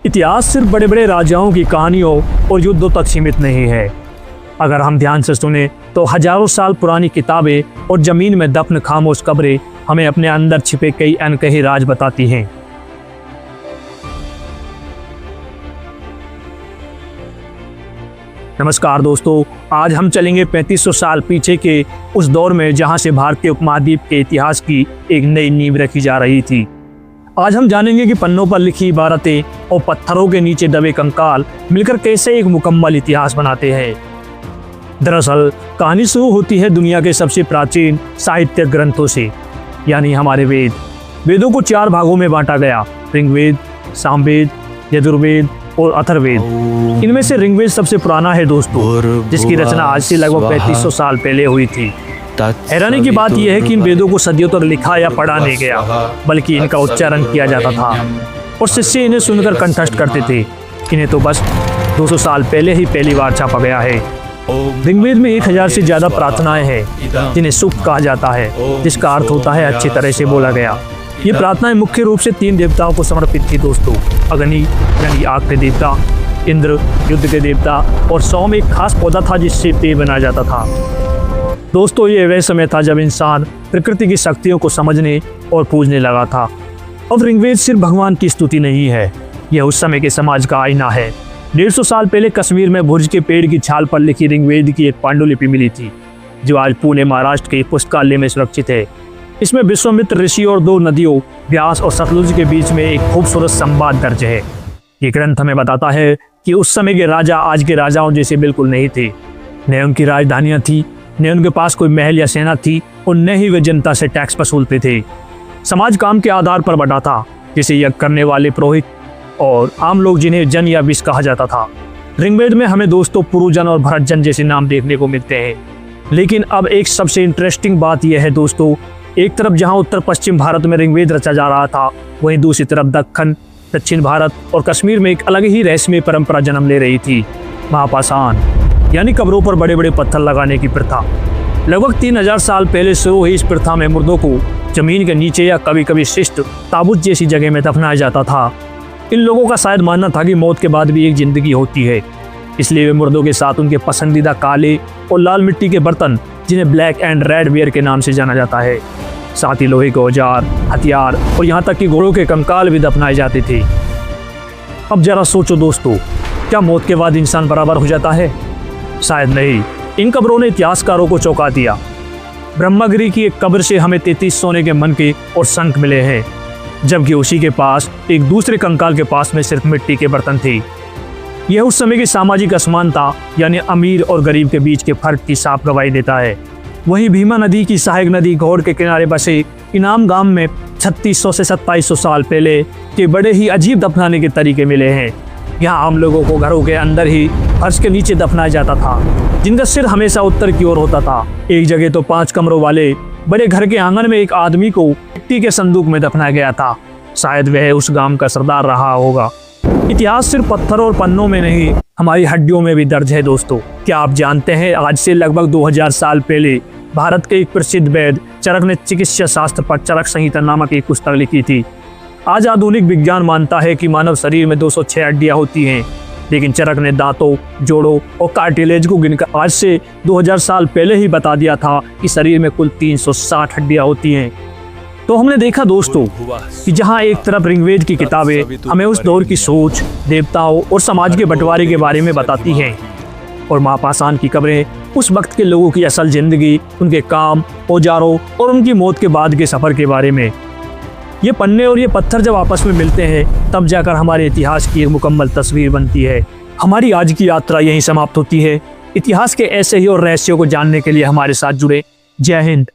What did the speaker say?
इतिहास सिर्फ बड़े बड़े राजाओं की कहानियों और युद्धों तक सीमित नहीं है। अगर हम ध्यान से सुने तो हजारों साल पुरानी किताबें और ज़मीन में दफन खामोश कब्रें हमें अपने अंदर छिपे कई अनकहे राज बताती हैं। नमस्कार दोस्तों, आज हम चलेंगे 3500 साल पीछे के उस दौर में जहां से भारतीय उपमहाद्वीप के इतिहास की एक नई नींव रखी जा रही थी। आज हम जानेंगे कि पन्नों पर लिखी इबारतें और पत्थरों के नीचे दबे कंकाल मिलकर कैसे एक मुकम्मल इतिहास बनाते हैं। दरअसल कहानी शुरू होती है दुनिया के सबसे प्राचीन साहित्य ग्रंथों से, यानी हमारे वेद। वेदों को 4 भागों में बांटा गया: ऋग्वेद, सामवेद, यजुर्वेद और अथर्ववेद। इनमें से ऋग्वेद सबसे पुराना है दोस्तों, जिसकी रचना आज से लगभग 3500 साल पहले हुई थी। हैरानी की बात यह है कि इन वेदों को सदियों तक लिखा या पढ़ा नहीं गया, बल्कि इनका उच्चारण किया जाता था और शिष्य इन्हें सुनकर कंठस्थ करते थे। इन्हें तो बस 200 साल पहले ही पहली बार छापा गया है। ऋग्वेद में 1000 से ज्यादा प्रार्थनाएं हैं, जिन्हें सूक्त कहा जाता है, जिसका अर्थ होता है अच्छी तरह से बोला गया। ये प्रार्थनाएं मुख्य रूप से 3 देवताओं को समर्पित थी दोस्तों: अग्नि यानी आग के देवता, इंद्र युद्ध के देवता, और सोम एक खास पौधा था जिससे पेय बनाया जाता था। दोस्तों, ये वह समय था जब इंसान प्रकृति की शक्तियों को समझने और पूजने लगा था। अब ऋग्वेद सिर्फ भगवान की स्तुति नहीं है, यह उस समय के समाज का आईना है। 150 साल पहले कश्मीर में भुज के पेड़ की छाल पर लिखी ऋग्वेद की एक पांडुलिपि मिली थी, जो आज पुणे महाराष्ट्र के पुस्तकालय में सुरक्षित है। इसमें विश्वामित्र ऋषि और 2 नदियों व्यास और सतलुज के बीच में एक खूबसूरत संवाद दर्ज है। ये ग्रंथ हमें बताता है कि उस समय के राजा आज के राजाओं जैसे बिल्कुल नहीं थे। न उनकी राजधानियां थी, न उनके पास कोई महल या सेना थी, और न ही वे जनता से टैक्स वसूलते थे। समाज काम के आधार पर बटा था, जिसे यज्ञ करने वाले पुरोहित और आम लोग, जिन्हें जन या विष कहा जाता था। ऋग्वेद में हमें दोस्तों पुरुजन और भरतजन जैसे नाम देखने को मिलते हैं। लेकिन अब एक सबसे इंटरेस्टिंग बात यह है दोस्तों, एक तरफ जहां उत्तर पश्चिम भारत में ऋग्वेद रचा जा रहा था, वहीं दूसरी तरफ दक्षिण भारत और कश्मीर में एक अलग ही रहस्यमय परंपरा जन्म ले रही थी: महापाषाण, यानी कब्रों पर बड़े बड़े पत्थर लगाने की प्रथा। लगभग 3000 साल पहले शुरू हुई इस प्रथा में मुर्दों को जमीन के नीचे या कभी कभी शिष्ट ताबूत जैसी जगह में दफनाया जाता था। इन लोगों का शायद मानना था कि मौत के बाद भी एक जिंदगी होती है, इसलिए वे मुर्दों के साथ उनके पसंदीदा काले और लाल मिट्टी के बर्तन, जिन्हें ब्लैक एंड रेड वेयर के नाम से जाना जाता है, साथ ही लोहे के औजार, हथियार और यहाँ तक कि घोड़ों के कंकाल भी दफनाए जाते थे। अब जरा सोचो दोस्तों, क्या मौत के बाद इंसान बराबर हो जाता है? शायद नहीं। इन कब्रों ने इतिहासकारों को चौंका दिया। ब्रह्मगिरी की एक कब्र से हमें 33 सोने के मनके और शंख मिले हैं, जबकि उसी के पास एक दूसरे कंकाल के पास में सिर्फ मिट्टी के बर्तन थे। यह उस समय की सामाजिक असमानता, यानी अमीर और गरीब के बीच के फर्क की साफ गवाही देता है। वहीं भीमा नदी की सहायक नदी घोड़ के किनारे बसे इनाम गांव में 3600 से 2700 साल पहले के बड़े ही अजीब दफनाने के तरीके मिले हैं। यहाँ आम लोगों को घरों के अंदर ही फर्श के नीचे दफनाया जाता था, जिनका सिर हमेशा उत्तर की ओर होता था। एक जगह तो 5 कमरों वाले बड़े घर के आंगन में एक आदमी को मिट्टी के संदूक में दफनाया गया था। शायद वह उस गांव का सरदार रहा होगा। इतिहास सिर्फ पत्थर और पन्नों में नहीं, हमारी हड्डियों में भी दर्ज है दोस्तों। क्या आप जानते हैं, आज से लगभग 2000 साल पहले भारत के एक प्रसिद्ध वैद्य चरक ने चिकित्सा शास्त्र पर चरक संहिता नामक एक पुस्तक लिखी थी। आज आधुनिक विज्ञान मानता है कि मानव शरीर में 206 हड्डियां होती हैं, लेकिन चरक ने दांतों, जोड़ों और कार्टिलेज को गिनकर आज से 2000 साल पहले ही बता दिया था कि शरीर में कुल 360 हड्डियां होती हैं। तो हमने देखा दोस्तों कि जहां एक तरफ ऋग्वेद की किताबें हमें उस दौर की सोच, देवताओं और समाज के बंटवारे के बारे में बताती हैं, और महापाषाण की कब्रें उस वक्त के लोगों की असल जिंदगी, उनके काम, औजारों और उनकी मौत के बाद के सफर के बारे में। ये पन्ने और ये पत्थर जब आपस में मिलते हैं, तब जाकर हमारे इतिहास की एक मुकम्मल तस्वीर बनती है। हमारी आज की यात्रा यहीं समाप्त होती है। इतिहास के ऐसे ही और रहस्यों को जानने के लिए हमारे साथ जुड़े। जय हिंद।